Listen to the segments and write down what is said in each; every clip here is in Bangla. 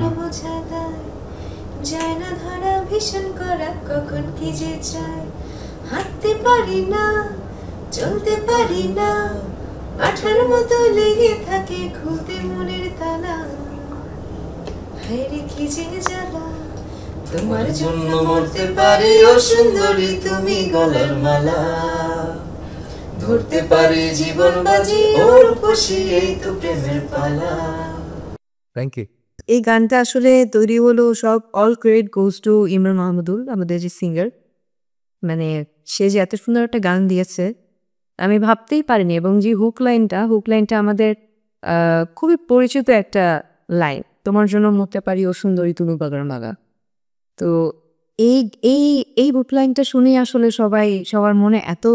মন বোঝা দায় যায় না ধরা ভীষণ করা কখন কি যে চায় হাঁটতে পারি না চলতে পারি না আঠার মতো লেগে থাকে খুলতে মনের তালা হায়রে কি যে জ্বালা তোমার জন্য মরতে পারি ও সুন্দরী তুমি গলার মালা ধরতে পারি জীবন বাজি ওর খুশি এই তো প্রেমের পালা। Thank you. এই গানটা আসলে তৈরি হলো সব all credit goes to Imran Mahmudul, আমাদের যে সিঙ্গার। মানে সে যে এত সুন্দর একটা গান দিয়েছে আমি ভাবতেই পারিনি, এবং যে হুক লাইনটা আমাদের খুবই পরিচিত একটা লাইন, তোমার জন্য মরতে পারি ও সুন্দরী তুমি গলার মালা। তো এই এই এই হুক লাইনটা শুনেই আসলে সবার মনে এত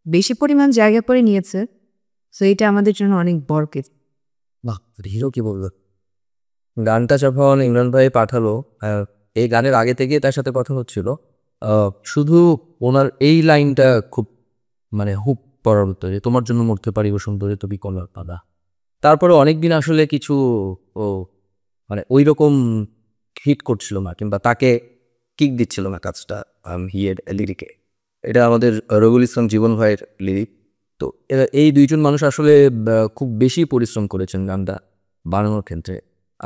বেশি পরিমাণ জায়গা করে নিয়েছে। তো এটা আমাদের জন্য অনেক বড় কিছু। বাহ, হিরো কি বলবো। গানটা যখন ইমরান ভাই পাঠালো, এই গানের আগে থেকে তার সাথে কথা হচ্ছিল, শুধু ওনার এই লাইনটা খুব মানে হুক পড়ার মতো, যে তোমার জন্য মরতে পারি ও সুন্দরী তুমি গলার মালা। তারপরে অনেকদিন আসলে কিছু ও মানে ওই রকম হিট করছিল না, কিংবা তাকে কিক দিচ্ছিল না কাজটা হিয়ের লিরিকে। এটা আমাদের রবিউল ইসলাম জীবন ভাইয়ের লিরিক। তো এই দুইজন মানুষ আসলে খুব বেশি পরিশ্রম করেছেন গানটা বানানোর ক্ষেত্রে।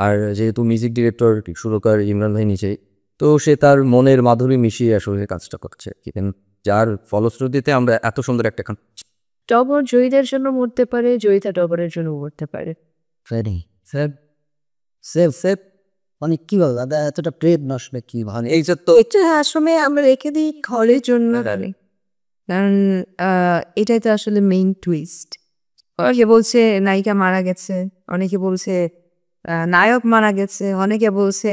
আর যেহেতু মিউজিক ডিরেক্টর সুরকার ইমরান ভাই নিজেই, তো সে তার মনের মাধুরী মিশিয়ে আসলে কাজটা করছে, যার ফলশ্রুতিতে আমরা এত সুন্দর একটা গান। টগর জয়ীদের জন্য মরতে পারে, জয়িতা টগরের জন্য মরতে পারে। সেভ সেভ সেভ মানে কি বল দাদা, এতটা প্রেম নষ্ট কি মানে এই যে তো এটা আসলে আমরা রেখে দিই ঘরের জন্য, কারণ এটাই তো আসলে মেইন টুইস্ট। অনেকে বলছে নায়িকা মারা গেছে, অনেকে বলছে নায়ক মারা গেছে, অনেকে বলছে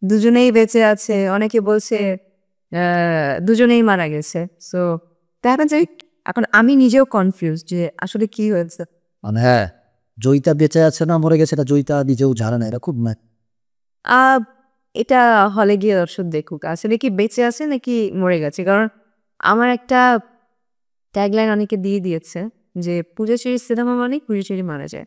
দুজনেই বেঁচে আছে, অনেকে বলছে দুজনেই মারা গেছে। সো দেখা যায় এখন আমি নিজেও কনফিউজ যে আসলে কি হয়েছে। মানে হ্যাঁ, জয়িতা বেঁচে আছে না মরে গেছে এটা জয়িতা নিজেও জানে না, এটা খুব এটা হলে গিয়ে দর্শক দেখুক আসলে কি বেঁচে আছে নাকি মরে গেছে। কারণ আমার একটা ট্যাগলাইন অনেকে দিয়ে দিয়েছে যে পূজাচেরি সিনেমা মানে পূজাচেরি মারা যায়।